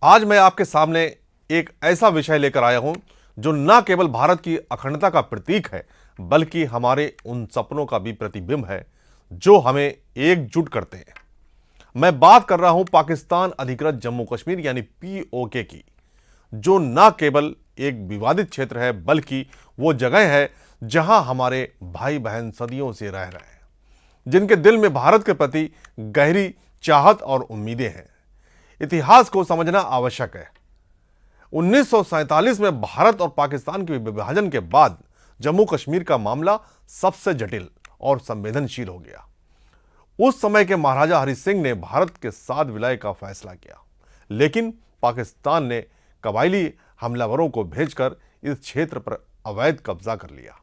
आज मैं आपके सामने एक ऐसा विषय लेकर आया हूं जो न केवल भारत की अखंडता का प्रतीक है, बल्कि हमारे उन सपनों का भी प्रतिबिंब है जो हमें एकजुट करते हैं। मैं बात कर रहा हूं पाकिस्तान अधिकृत जम्मू कश्मीर यानी पीओके की, जो न केवल एक विवादित क्षेत्र है बल्कि वो जगह है जहां हमारे भाई बहन सदियों से रह रहे हैं, जिनके दिल में भारत के प्रति गहरी चाहत और उम्मीदें हैं। इतिहास को समझना आवश्यक है। 1947 में भारत और पाकिस्तान के विभाजन के बाद जम्मू कश्मीर का मामला सबसे जटिल और संवेदनशील हो गया। उस समय के महाराजा हरि सिंह ने भारत के साथ विलय का फैसला किया, लेकिन पाकिस्तान ने कबायली हमलावरों को भेजकर इस क्षेत्र पर अवैध कब्जा कर लिया।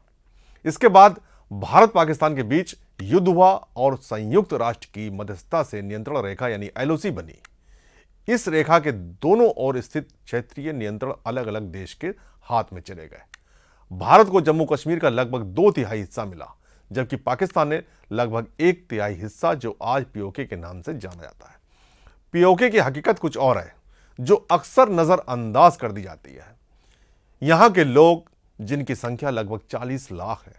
इसके बाद भारत पाकिस्तान के बीच युद्ध हुआ और संयुक्त राष्ट्र की मध्यस्थता से नियंत्रण रेखा यानी एलओसी बनी। इस रेखा के दोनों ओर स्थित क्षेत्रीय नियंत्रण अलग अलग देश के हाथ में चले गए। भारत को जम्मू कश्मीर का लगभग 2/3 हिस्सा मिला, जबकि पाकिस्तान ने लगभग 1/3 हिस्सा, जो आज पीओके के नाम से जाना जाता है। पीओके की हकीकत कुछ और है, जो अक्सर नजरअंदाज कर दी जाती है। यहां के लोग, जिनकी संख्या लगभग 40 लाख है,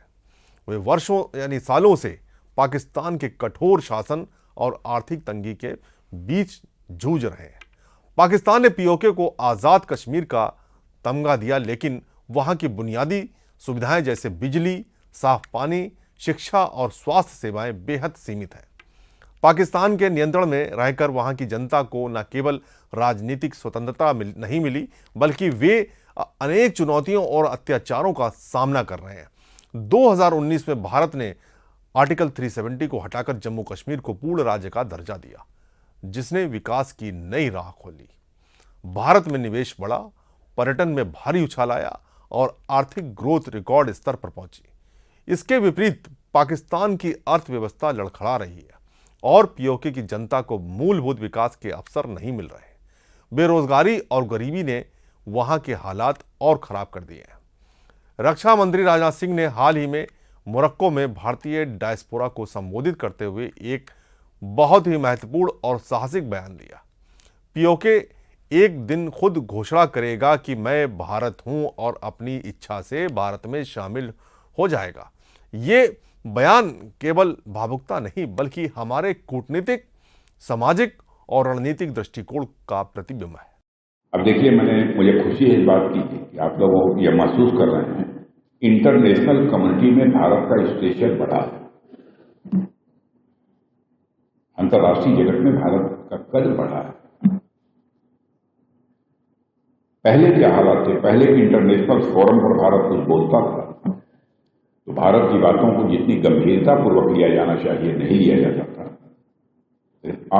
वे वर्षों यानी सालों से पाकिस्तान के कठोर शासन और आर्थिक तंगी के बीच जूझ रहे हैं। पाकिस्तान ने पीओके को आजाद कश्मीर का तमगा दिया, लेकिन वहां की बुनियादी सुविधाएं जैसे बिजली, साफ पानी, शिक्षा और स्वास्थ्य सेवाएं बेहद सीमित हैं। पाकिस्तान के नियंत्रण में रहकर वहां की जनता को न केवल राजनीतिक स्वतंत्रता नहीं मिली, बल्कि वे अनेक चुनौतियों और अत्याचारों का सामना कर रहे हैं। 2019 में भारत ने आर्टिकल 370 को हटाकर जम्मू कश्मीर को पूर्ण राज्य का दर्जा दिया, जिसने विकास की नई राह खोली। भारत में निवेश बढ़ा, पर्यटन में भारी उछाल आया और आर्थिक ग्रोथ रिकॉर्ड स्तर पर पहुंची। इसके विपरीत पाकिस्तान की अर्थव्यवस्था लड़खड़ा रही है और पीओके की जनता को मूलभूत विकास के अवसर नहीं मिल रहे। बेरोजगारी और गरीबी ने वहां के हालात और खराब कर दिए हैं। रक्षा मंत्री राजनाथ सिंह ने हाल ही में मोरक्को में भारतीय डायस्पोरा को संबोधित करते हुए एक बहुत ही महत्वपूर्ण और साहसिक बयान दिया। पीओके एक दिन खुद घोषणा करेगा कि मैं भारत हूं और अपनी इच्छा से भारत में शामिल हो जाएगा। ये बयान केवल भावुकता नहीं, बल्कि हमारे कूटनीतिक, सामाजिक और रणनीतिक दृष्टिकोण का प्रतिबिंब है। अब देखिए, मुझे खुशी है इस बात की कि आप लोग ये महसूस कर रहे हैं, इंटरनेशनल कम्युनिटी में भारत का स्टेचर बढ़ा है। अंतर्राष्ट्रीय जगत में भारत का कद बढ़ा है। पहले क्या हालात थे? पहले इंटरनेशनल फोरम पर भारत कुछ बोलता था तो भारत की बातों को जितनी गंभीरता पूर्वक लिया जाना चाहिए नहीं लिया जाता था।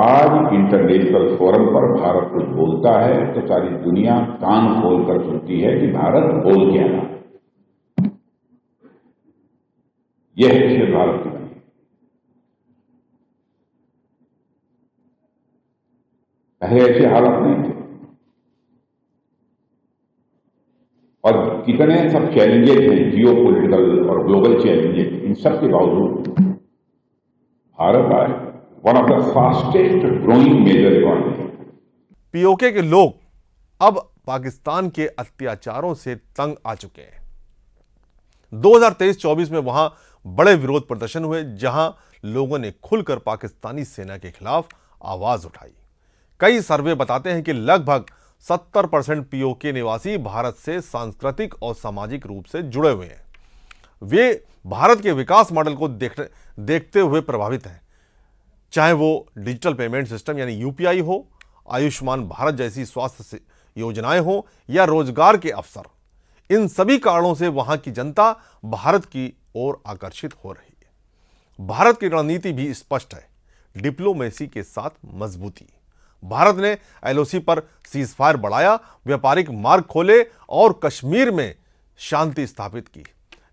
आज इंटरनेशनल फोरम पर भारत कुछ बोलता है तो सारी दुनिया कान खोलकर सुनती है कि भारत बोल क्या रहा है। यह हैसियत भारत की बनी। पहले ऐसे हालात नहीं थे और कितने सब चैलेंजेस हैं, जियो पॉलिटिकल और ग्लोबल चैलेंजेस, इन सब के बावजूद भारत आज one of the fastest growing major economy. POK के लोग अब पाकिस्तान के अत्याचारों से तंग आ चुके हैं। 2023-24 में वहां बड़े विरोध प्रदर्शन हुए, जहां लोगों ने खुलकर पाकिस्तानी सेना के खिलाफ आवाज उठाई। कई सर्वे बताते हैं कि लगभग 70% पीओके निवासी भारत से सांस्कृतिक और सामाजिक रूप से जुड़े हुए हैं। वे भारत के विकास मॉडल को देखते हुए प्रभावित हैं, चाहे वो डिजिटल पेमेंट सिस्टम यानी यूपीआई हो, आयुष्मान भारत जैसी स्वास्थ्य योजनाएं हो या रोजगार के अवसर। इन सभी कारणों से वहां की जनता भारत की ओर आकर्षित हो रही है। भारत की रणनीति भी स्पष्ट है, डिप्लोमेसी के साथ मजबूती। भारत ने एलओसी पर सीजफायर बढ़ाया, व्यापारिक मार्ग खोले और कश्मीर में शांति स्थापित की,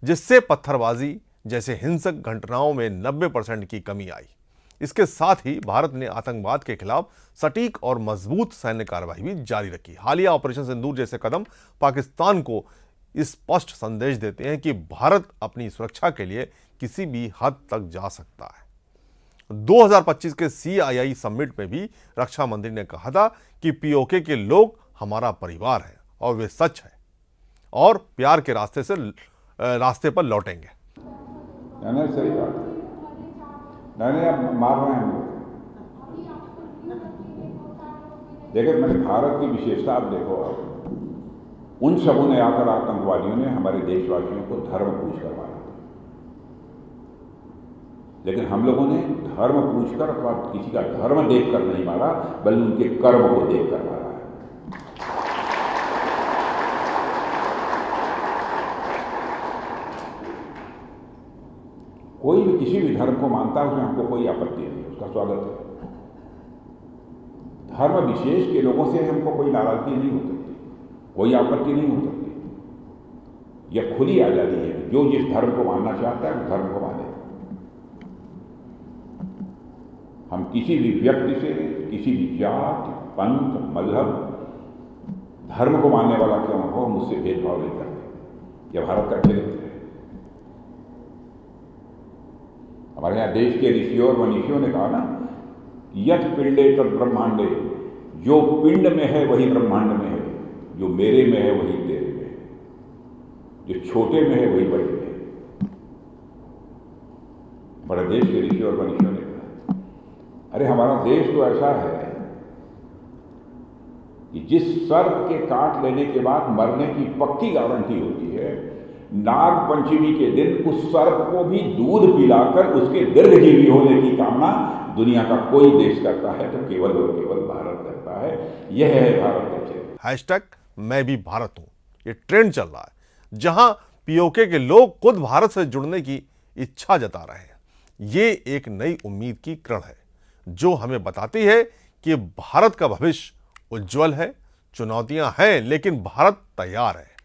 जिससे पत्थरबाजी जैसे हिंसक घटनाओं में 90% की कमी आई। इसके साथ ही भारत ने आतंकवाद के खिलाफ सटीक और मजबूत सैन्य कार्रवाई भी जारी रखी। हालिया ऑपरेशन सिंदूर जैसे कदम पाकिस्तान को स्पष्ट संदेश देते हैं कि भारत अपनी सुरक्षा के लिए किसी भी हद तक जा सकता है। 2025 के CII समिट में भी रक्षा मंत्री ने कहा था कि पीओके के लोग हमारा परिवार है और वे सच है और प्यार के रास्ते पर लौटेंगे। नहीं सही बात है। नहीं अब मार रहे हैं हम लोग। देखो मैंने भारत की विशेषता आप देखो, आप उन सबों ने आकर आतंकवादियों ने हमारे देशवासियों को धर्म पूछ कर मारा, लेकिन हम लोगों ने धर्म पूछकर अथवा किसी का धर्म देखकर नहीं मारा, बल्कि उनके कर्म को देखकर मारा है। कोई भी किसी भी धर्म को मानता है उसमें हमको कोई आपत्ति नहीं, उसका स्वागत है। धर्म विशेष के लोगों से हमको कोई नाराजगी नहीं हो सकती, कोई आपत्ति नहीं हो सकती। यह खुली आजादी है, जो जिस धर्म को मानना चाहता है उस धर्म को माने। हम किसी भी व्यक्ति से, किसी भी जात, पंथ, मजहब, धर्म को मानने वाला क्यों हो, हम उससे भेदभाव नहीं करते। यह भारत का चरित्र है। हमारे यहाँ देश के ऋषियों और मनीषियों ने कहा ना, यथ पिंडे तद ब्रह्मांडे, जो पिंड में है वही ब्रह्मांड में है, जो मेरे में है वही तेरे में है, जो छोटे में है वही बड़े में है। हमारे देश के ऋषि और मनीषियों ने कहा, अरे हमारा देश तो ऐसा है कि जिस सर्प के काट लेने के बाद मरने की पक्की गारंटी होती है, नाग पंचमी के दिन उस सर्प को भी दूध पिलाकर उसके दीर्घजीवी होने की कामना दुनिया का कोई देश करता है तो केवल और केवल भारत करता है। यह है भारत का चरित्र। मैं भी भारत हूं, ये ट्रेंड चल रहा है जहां पीओके के लोग खुद भारत से जुड़ने की इच्छा जता रहे हैं। ये एक नई उम्मीद की किरण है जो हमें बताती है कि भारत का भविष्य उज्जवल है। चुनौतियां हैं लेकिन भारत तैयार है।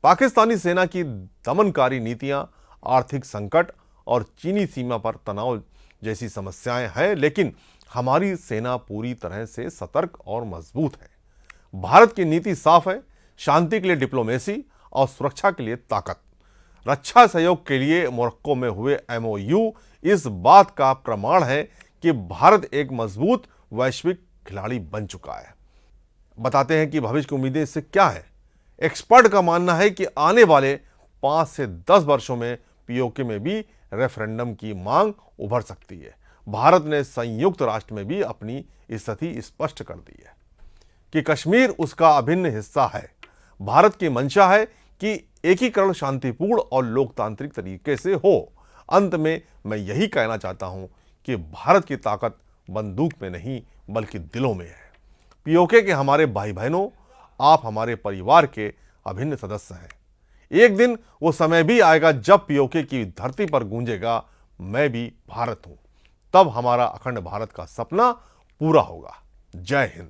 पाकिस्तानी सेना की दमनकारी नीतियां, आर्थिक संकट और चीनी सीमा पर तनाव जैसी समस्याएं हैं, लेकिन हमारी सेना पूरी तरह से सतर्क और मजबूत है। भारत की नीति साफ है, शांति के लिए डिप्लोमेसी और सुरक्षा के लिए ताकत। रक्षा सहयोग के लिए मोरक्को में हुए MOU इस बात का प्रमाण है कि भारत एक मजबूत वैश्विक खिलाड़ी बन चुका है। बताते हैं कि भविष्य की उम्मीदें इससे क्या है। एक्सपर्ट का मानना है कि आने वाले 5 से 10 वर्षों में पीओके में भी रेफरेंडम की मांग उभर सकती है। भारत ने संयुक्त राष्ट्र में भी अपनी स्थिति स्पष्ट कर दी है कि कश्मीर उसका अभिन्न हिस्सा है। भारत की मंशा है कि एकीकरण शांतिपूर्ण और लोकतांत्रिक तरीके से हो। अंत में मैं यही कहना चाहता हूं कि भारत की ताकत बंदूक में नहीं बल्कि दिलों में है। पीओके के हमारे भाई बहनों, आप हमारे परिवार के अभिन्न सदस्य हैं। एक दिन वो समय भी आएगा जब पीओके की धरती पर गूंजेगा, मैं भी भारत हूं। तब हमारा अखंड भारत का सपना पूरा होगा। जय हिंद।